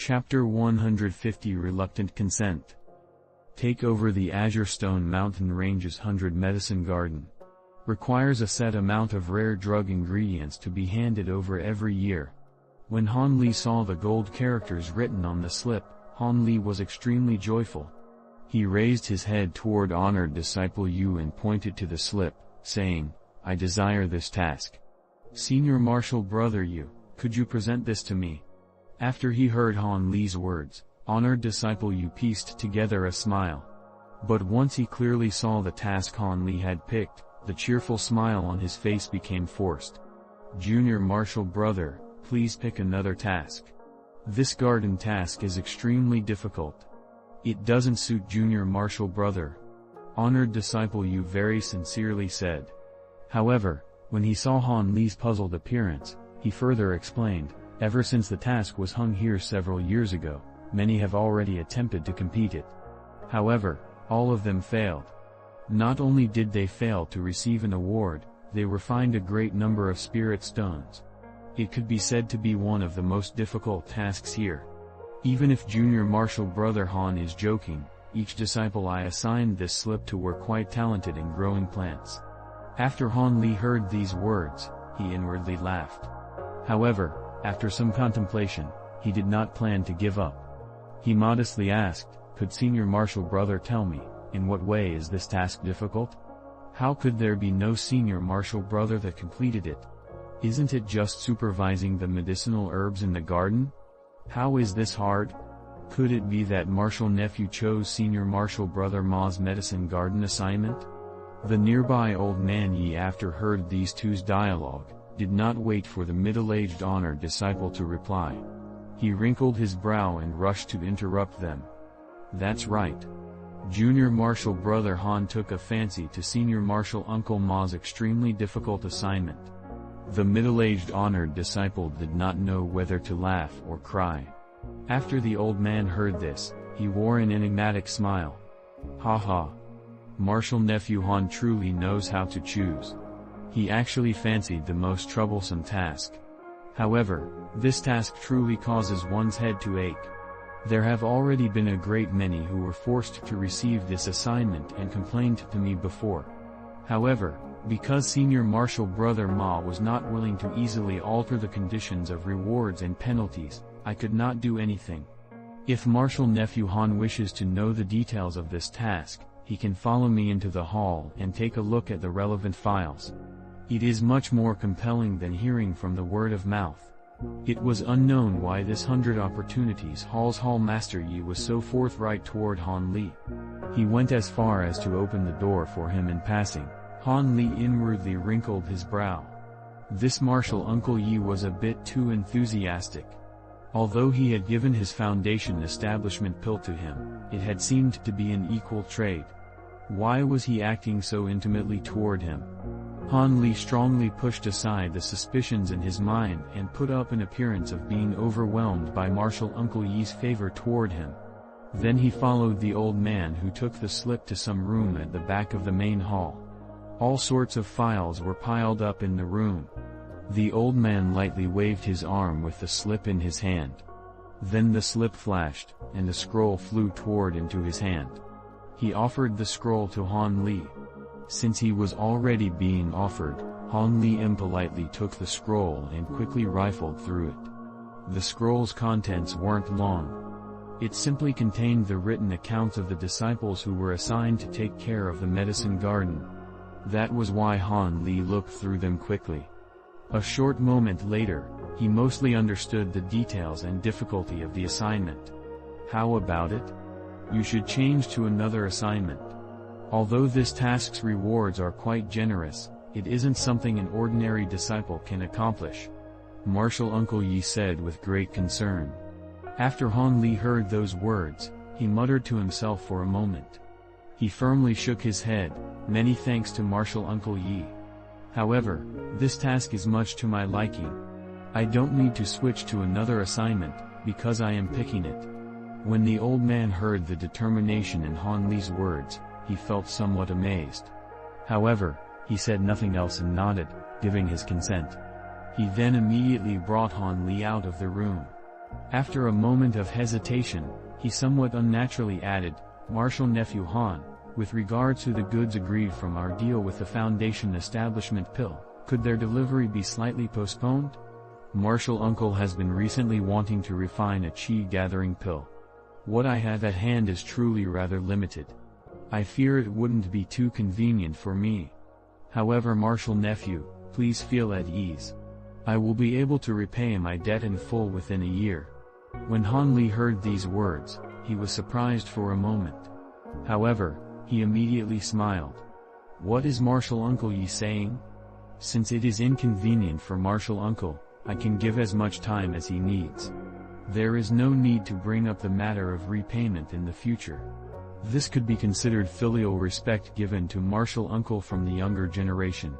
Chapter 150 Reluctant Consent. Take over the Azure Stone Mountain Range's 100 Medicine Garden. Requires a set amount of rare drug ingredients to be handed over every year. When Han Li saw the gold characters written on the slip, Han Li was extremely joyful. He raised his head toward honored disciple Yu and pointed to the slip, saying, "I desire this task. Senior Marshal Brother Yu, could you present this to me?" After he heard Han Li's words, honored disciple Yu pieced together a smile. But once he clearly saw the task Han Li had picked, the cheerful smile on his face became forced. "Junior Marshal Brother, please pick another task. This garden task is extremely difficult. It doesn't suit Junior Marshal Brother," honored disciple Yu very sincerely said. However, when he saw Han Li's puzzled appearance, he further explained, "Ever since the task was hung here several years ago, many have already attempted to compete it. However, all of them failed. Not only did they fail to receive an award, they were fined a great number of spirit stones. It could be said to be one of the most difficult tasks here. Even if Junior Marshal Brother Han is joking, each disciple I assigned this slip to were quite talented in growing plants." After Han Li heard these words, he inwardly laughed. However, after some contemplation, he did not plan to give up. He modestly asked, "Could Senior Marshal Brother tell me, in what way is this task difficult? How could there be no Senior Marshal Brother that completed it? Isn't it just supervising the medicinal herbs in the garden? How is this hard? Could it be that Marshal Nephew chose Senior Marshal Brother Ma's medicine garden assignment?" The nearby old man Yi, after heard these two's dialogue, did not wait for the middle-aged honored disciple to reply. He wrinkled his brow and rushed to interrupt them. "That's right. Junior Marshal Brother Han took a fancy to Senior Marshal Uncle Ma's extremely difficult assignment." The middle-aged honored disciple did not know whether to laugh or cry. After the old man heard this, he wore an enigmatic smile. "Ha ha. Marshal Nephew Han truly knows how to choose. He actually fancied the most troublesome task. However, this task truly causes one's head to ache. There have already been a great many who were forced to receive this assignment and complained to me before. However, because Senior Marshal Brother Ma was not willing to easily alter the conditions of rewards and penalties, I could not do anything. If Marshal Nephew Han wishes to know the details of this task, he can follow me into the hall and take a look at the relevant files. It is much more compelling than hearing from the word of mouth." It was unknown why this 100 Opportunities Hall's Hall Master Yi was so forthright toward Han Li. He went as far as to open the door for him in passing. Han Li inwardly wrinkled his brow. This Marshal Uncle Yi was a bit too enthusiastic. Although he had given his foundation establishment pill to him, it had seemed to be an equal trade. Why was he acting so intimately toward him? Han Li strongly pushed aside the suspicions in his mind and put up an appearance of being overwhelmed by Marshal Uncle Yi's favor toward him. Then he followed the old man, who took the slip to some room at the back of the main hall. All sorts of files were piled up in the room. The old man lightly waved his arm with the slip in his hand. Then the slip flashed, and a scroll flew toward into his hand. He offered the scroll to Han Li. Since he was already being offered, Han Li impolitely took the scroll and quickly rifled through it. The scroll's contents weren't long. It simply contained the written accounts of the disciples who were assigned to take care of the medicine garden. That was why Han Li looked through them quickly. A short moment later, he mostly understood the details and difficulty of the assignment. "How about it? You should change to another assignment. Although this task's rewards are quite generous, it isn't something an ordinary disciple can accomplish," Marshal Uncle Yi said with great concern. After Han Li heard those words, he muttered to himself for a moment. He firmly shook his head. "Many thanks to Marshal Uncle Yi. However, this task is much to my liking. I don't need to switch to another assignment, because I am picking it." When the old man heard the determination in Han Li's words, he felt somewhat amazed. However, he said nothing else and nodded, giving his consent. He then immediately brought Han Li out of the room. After a moment of hesitation, he somewhat unnaturally added, "Marshal Nephew Han, with regard to the goods agreed from our deal with the Foundation Establishment Pill, could their delivery be slightly postponed? Marshal Uncle has been recently wanting to refine a chi-gathering pill. What I have at hand is truly rather limited. I fear it wouldn't be too convenient for me. However, Marshal Nephew, please feel at ease. I will be able to repay my debt in full within a year." When Han Li heard these words, he was surprised for a moment. However, he immediately smiled. "What is Marshal Uncle Yi saying? Since it is inconvenient for Marshal Uncle, I can give as much time as he needs. There is no need to bring up the matter of repayment in the future." This could be considered filial respect given to Marshal Uncle from the younger generation.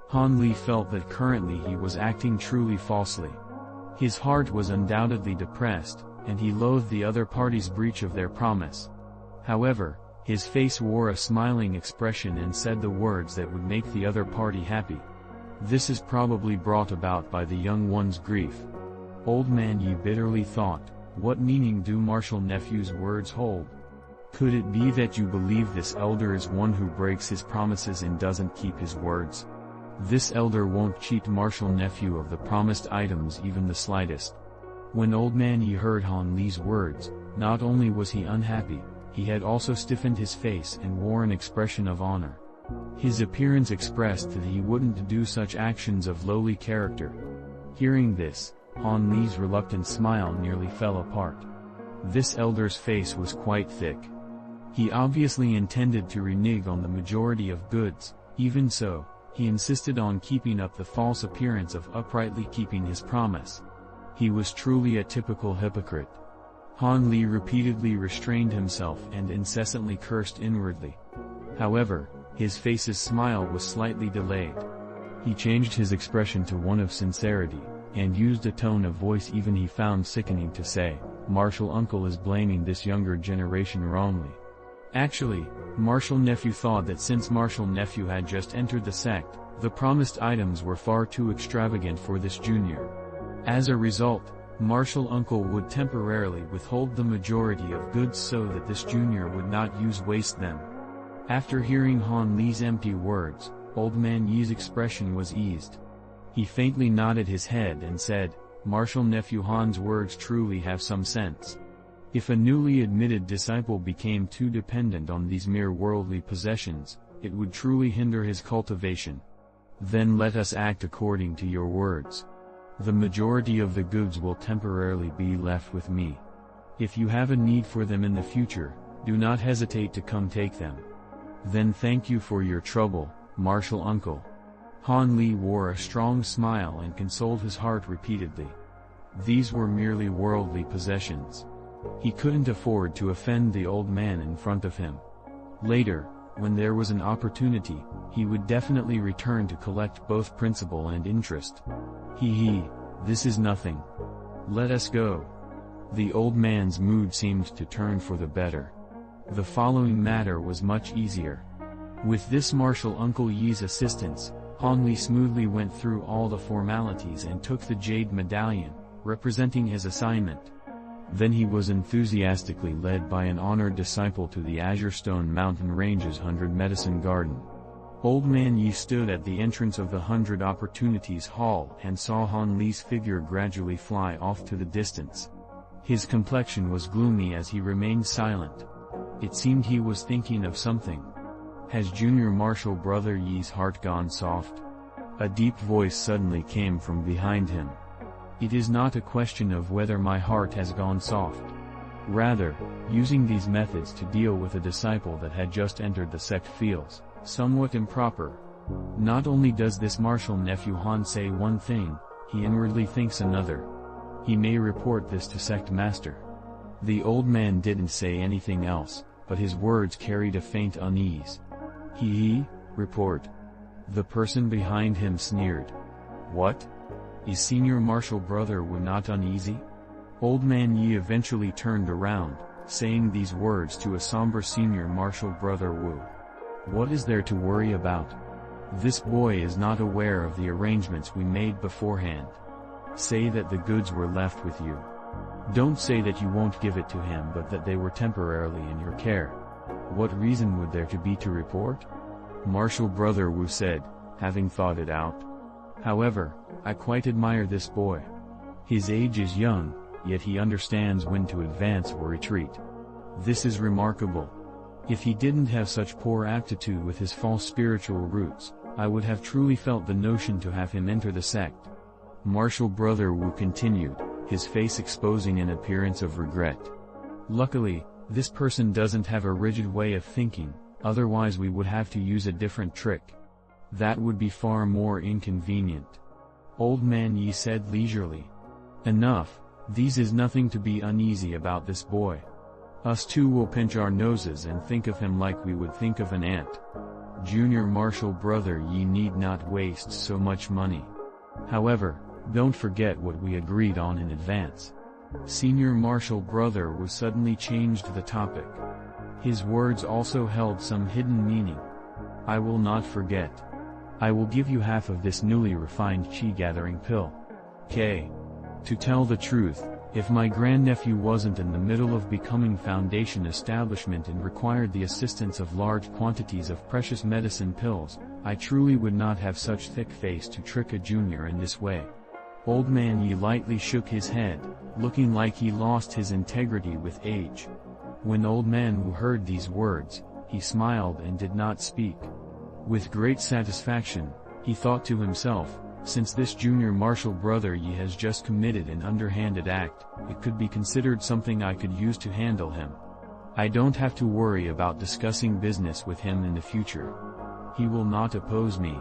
Han Li felt that currently he was acting truly falsely. His heart was undoubtedly depressed, and he loathed the other party's breach of their promise. However, his face wore a smiling expression and said the words that would make the other party happy. This is probably brought about by the young one's grief. Old Man Yi bitterly thought, what meaning do Marshal Nephew's words hold? Could it be that you believe this elder is one who breaks his promises and doesn't keep his words? This elder won't cheat Marshal Nephew of the promised items even the slightest. When Old Man Yi heard Han Li's words, not only was he unhappy, he had also stiffened his face and wore an expression of honor. His appearance expressed that he wouldn't do such actions of lowly character. Hearing this, Han Li's reluctant smile nearly fell apart. This elder's face was quite thick. He obviously intended to renege on the majority of goods. Even so, he insisted on keeping up the false appearance of uprightly keeping his promise. He was truly a typical hypocrite. Han Li repeatedly restrained himself and incessantly cursed inwardly. However, his face's smile was slightly delayed. He changed his expression to one of sincerity, and used a tone of voice even he found sickening to say, "Marshal Uncle is blaming this younger generation wrongly." Actually, Marshal Nephew thought that since Marshal Nephew had just entered the sect, the promised items were far too extravagant for this junior. As a result, Marshal Uncle would temporarily withhold the majority of goods so that this junior would not waste them. After hearing Han Li's empty words, Old Man Yi's expression was eased. He faintly nodded his head and said, "Marshal Nephew Han's words truly have some sense. If a newly admitted disciple became too dependent on these mere worldly possessions, it would truly hinder his cultivation. Then let us act according to your words. The majority of the goods will temporarily be left with me. If you have a need for them in the future, do not hesitate to come take them. Then thank you for your trouble, Marshal Uncle." Han Li wore a strong smile and consoled his heart repeatedly. These were merely worldly possessions. He couldn't afford to offend the old man in front of him. Later, when there was an opportunity, he would definitely return to collect both principal and interest. This is nothing. Let us go." The old man's mood seemed to turn for the better. The following matter was much easier. With this Marshal Uncle Yi's assistance, Han Li smoothly went through all the formalities and took the jade medallion, representing his assignment. Then he was enthusiastically led by an honored disciple to the Azure Stone Mountain Range's 100 Medicine Garden. Old Man Yi stood at the entrance of the 100 Opportunities Hall and saw Han Li's figure gradually fly off to the distance. His complexion was gloomy as he remained silent. It seemed he was thinking of something. Has Junior Marshal Brother Yi's heart gone soft? A deep voice suddenly came from behind him. It is not a question of whether my heart has gone soft. Rather, using these methods to deal with a disciple that had just entered the sect feels somewhat improper. Not only does this Marshal Nephew Han say one thing, he inwardly thinks another. He may report this to sect master. The old man didn't say anything else, but his words carried a faint unease. Report. The person behind him sneered. What? Is Senior Marshal Brother Wu not uneasy? Old Man Yi eventually turned around, saying these words to a somber Senior Marshal Brother Wu. What is there to worry about? This boy is not aware of the arrangements we made beforehand. Say that the goods were left with you. Don't say that you won't give it to him but that they were temporarily in your care. What reason would there to be to report? Marshal Brother Wu said, having thought it out. However, I quite admire this boy. His age is young, yet he understands when to advance or retreat. This is remarkable. If he didn't have such poor aptitude with his false spiritual roots, I would have truly felt the notion to have him enter the sect. Marshal Brother Wu continued, his face exposing an appearance of regret. Luckily, this person doesn't have a rigid way of thinking, otherwise we would have to use a different trick. That would be far more inconvenient. Old Man Yi said leisurely. Enough, these is nothing to be uneasy about this boy. Us too will pinch our noses and think of him like we would think of an ant. Junior Marshal Brother Yi need not waste so much money. However, don't forget what we agreed on in advance. Senior Marshal Brother Wu suddenly changed the topic. His words also held some hidden meaning. I will not forget. I will give you half of this newly refined chi-gathering pill. To tell the truth, if my grandnephew wasn't in the middle of becoming foundation establishment and required the assistance of large quantities of precious medicine pills, I truly would not have such thick face to trick a junior in this way. Old Man Yi lightly shook his head, looking like he lost his integrity with age. When Old Man Wu heard these words, he smiled and did not speak. With great satisfaction, he thought to himself, since this junior Marshal Brother Yi has just committed an underhanded act, it could be considered something I could use to handle him. I don't have to worry about discussing business with him in the future. He will not oppose me.